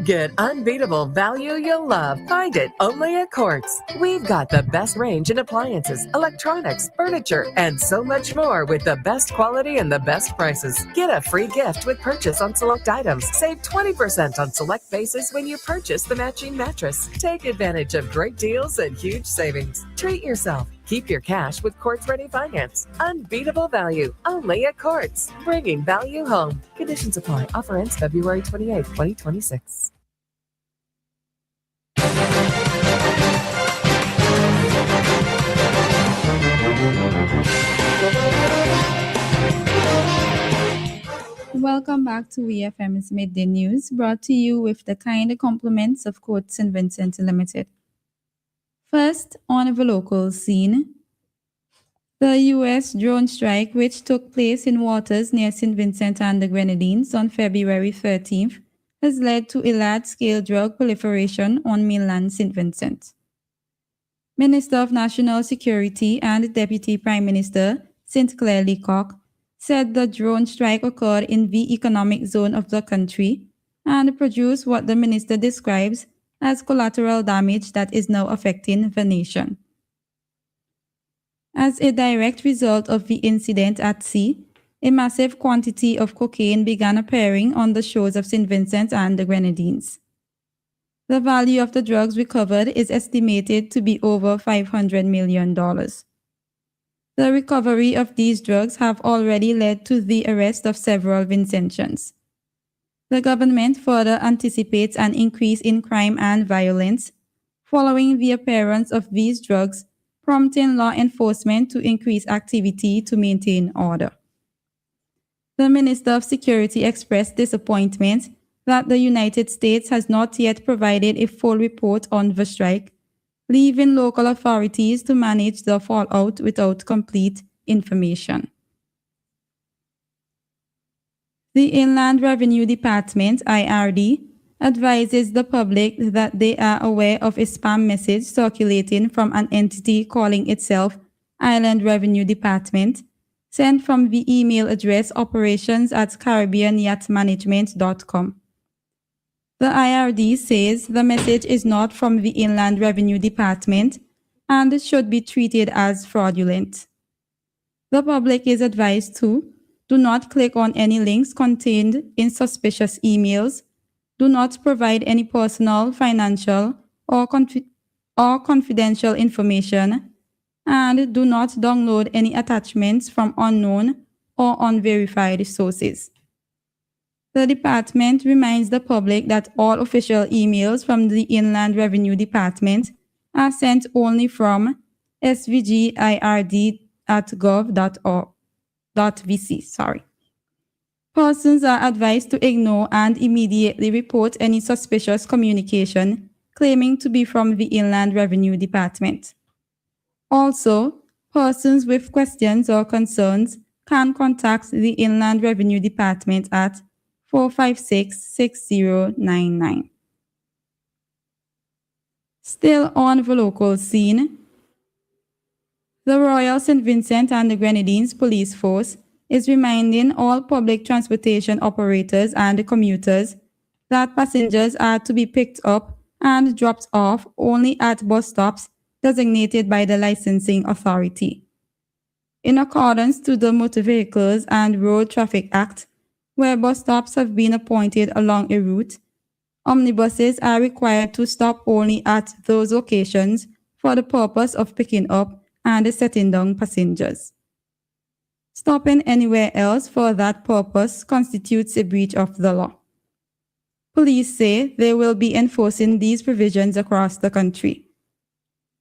Get unbeatable value you'll love. Find it only at Quartz. We've got the best range in appliances, electronics, furniture, and so much more with the best quality and the best prices. Get a free gift with purchase on select items. Save 20% on select bases when you purchase the matching mattress. Take advantage of great deals and huge savings. Treat yourself. Keep your cash with Quartz Ready Finance. Unbeatable value only at Quartz. Bringing value home. Conditions apply. Offer ends February 28, 2026. Welcome back to WFM's Midday News, brought to you with the kind compliments of Court St. Vincent Limited. First, on the local scene, the U.S. drone strike, which took place in waters near St. Vincent and the Grenadines on February 13th, has led to a large-scale drug proliferation on mainland St. Vincent. Minister of National Security and Deputy Prime Minister St. Clair Leacock said the drone strike occurred in the economic zone of the country and produced what the minister describes as collateral damage that is now affecting the nation. As a direct result of the incident at sea, a massive quantity of cocaine began appearing on the shores of St. Vincent and the Grenadines. The value of the drugs recovered is estimated to be over $500 million. The recovery of these drugs have already led to the arrest of several Vincentians. The government further anticipates an increase in crime and violence following the appearance of these drugs, prompting law enforcement to increase activity to maintain order. The Minister of Security expressed disappointment that the United States has not yet provided a full report on the strike, leaving local authorities to manage the fallout without complete information. The Inland Revenue Department, IRD, advises the public that they are aware of a spam message circulating from an entity calling itself Island Revenue Department, sent from the email address operations@caribbeanyachtmanagement.com. The IRD says the message is not from the Inland Revenue Department and should be treated as fraudulent. The public is advised to do not click on any links contained in suspicious emails, do not provide any personal, financial, or confidential information, and do not download any attachments from unknown or unverified sources. The department reminds the public that all official emails from the Inland Revenue Department are sent only from svgird@gov.vc. Persons are advised to ignore and immediately report any suspicious communication claiming to be from the Inland Revenue Department. Also, persons with questions or concerns can contact the Inland Revenue Department at 456-6099. Still on the local scene, the Royal St. Vincent and the Grenadines Police Force is reminding all public transportation operators and commuters that passengers are to be picked up and dropped off only at bus stops designated by the licensing authority. In accordance to the Motor Vehicles and Road Traffic Act, where bus stops have been appointed along a route, omnibuses are required to stop only at those locations for the purpose of picking up and setting down passengers. Stopping anywhere else for that purpose constitutes a breach of the law. Police say they will be enforcing these provisions across the country.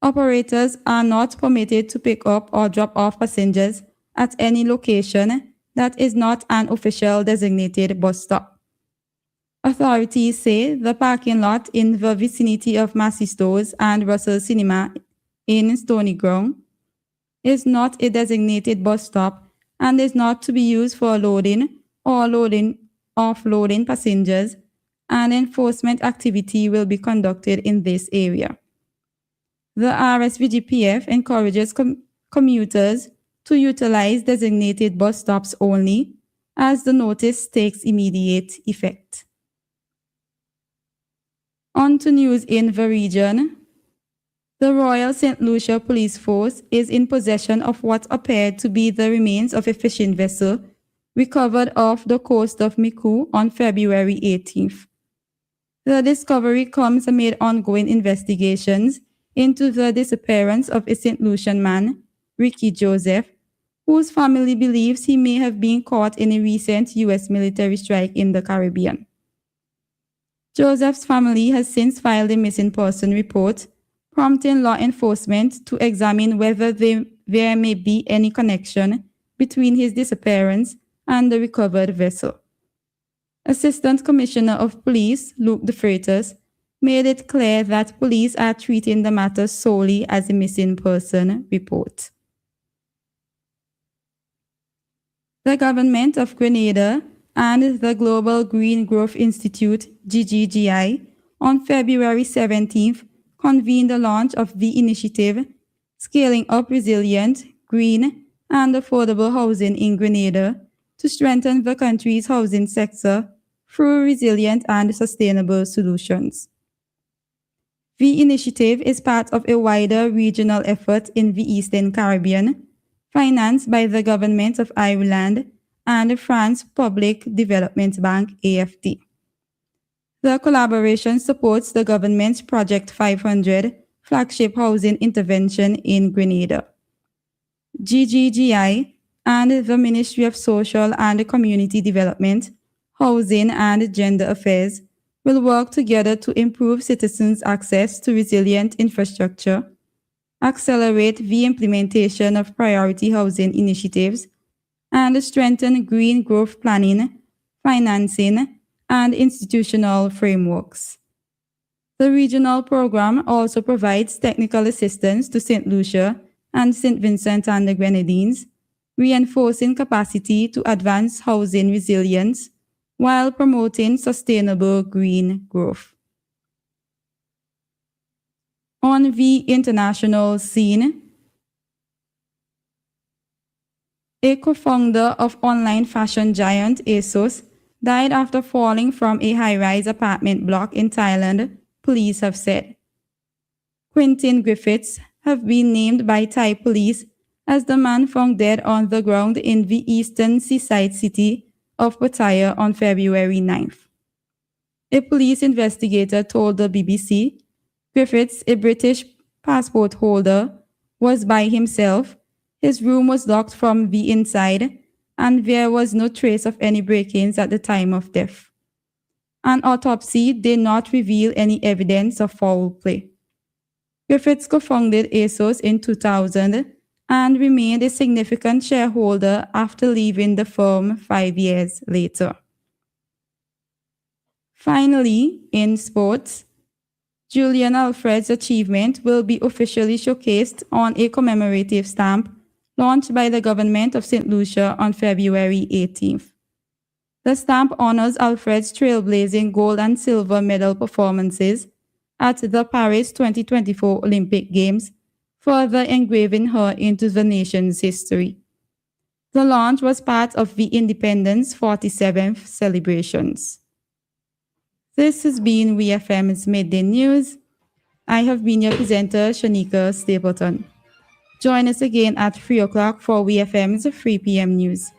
Operators are not permitted to pick up or drop off passengers at any location that is not an official designated bus stop. Authorities say the parking lot in the vicinity of Massey Stores and Russell Cinema in Stony Ground is not a designated bus stop and is not to be used for loading or offloading passengers, and enforcement activity will be conducted in this area. The RSVGPF encourages commuters to utilize designated bus stops only, as the notice takes immediate effect. On to news in the region. The Royal St. Lucia Police Force is in possession of what appeared to be the remains of a fishing vessel recovered off the coast of Miku on February 18th. The discovery comes amid ongoing investigations into the disappearance of a St. Lucian man, Ricky Joseph, whose family believes he may have been caught in a recent U.S. military strike in the Caribbean. Joseph's family has since filed a missing person report, prompting law enforcement to examine whether there may be any connection between his disappearance and the recovered vessel. Assistant Commissioner of Police, Luke De Freitas, made it clear that police are treating the matter solely as a missing person report. The government of Grenada and the Global Green Growth Institute, GGGI, on February 17th convened the launch of the initiative Scaling Up Resilient, Green, and Affordable Housing in Grenada to strengthen the country's housing sector through resilient and sustainable solutions. The initiative is part of a wider regional effort in the Eastern Caribbean, financed by the Government of Ireland and France Public Development Bank, AFD. The collaboration supports the government's Project 500 flagship housing intervention in Grenada. GGGI and the Ministry of Social and Community Development, Housing and Gender Affairs will work together to improve citizens' access to resilient infrastructure, accelerate the implementation of priority housing initiatives, and strengthen green growth planning, financing, and institutional frameworks. The regional program also provides technical assistance to St. Lucia and St. Vincent and the Grenadines, reinforcing capacity to advance housing resilience while promoting sustainable green growth. On the international scene, a co-founder of online fashion giant ASOS died after falling from a high-rise apartment block in Thailand, police have said. Quentin Griffiths have been named by Thai police as the man found dead on the ground in the eastern seaside city of Pattaya on February 9th. A police investigator told the BBC Griffiths, a British passport holder, was by himself. His room was locked from the inside, and there was no trace of any break-ins at the time of death. An autopsy did not reveal any evidence of foul play. Griffiths co-founded ASOS in 2000 and remained a significant shareholder after leaving the firm 5 years later. Finally, in sports, Julian Alfred's achievement will be officially showcased on a commemorative stamp launched by the government of St. Lucia on February 18th. The stamp honors Alfred's trailblazing gold and silver medal performances at the Paris 2024 Olympic Games, further engraving her into the nation's history. The launch was part of the Independence 47th celebrations. This has been WeFM's Midday News. I have been your presenter, Shanika Stapleton. Join us again at 3 o'clock for WeFM's 3 p.m. news.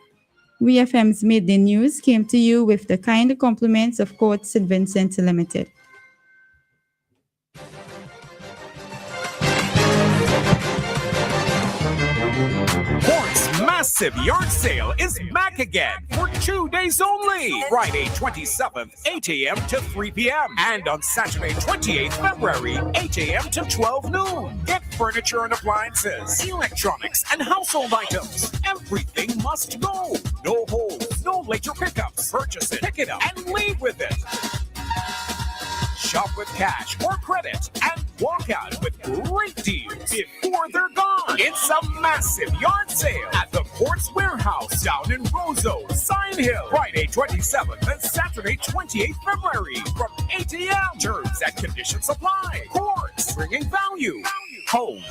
WeFM's Midday News came to you with the kind compliments of Court St. Vincent Limited. Quartz massive yard sale is back again for 2 days only. Friday 27th, 8 a.m. to 3 p.m. And on Saturday 28th February, 8 a.m. to 12 noon. Get furniture and appliances, electronics and household items. Everything must go. No holds, no later pickups. Purchase it, pick it up, and leave with it. Shop with cash or credit and walk out with great deals before they're gone. It's a massive yard sale at the Quartz Warehouse down in Roseau, Sign Hill. Friday 27th and Saturday 28th February from 8 a.m. Terms and conditions apply. Quartz, bringing value home.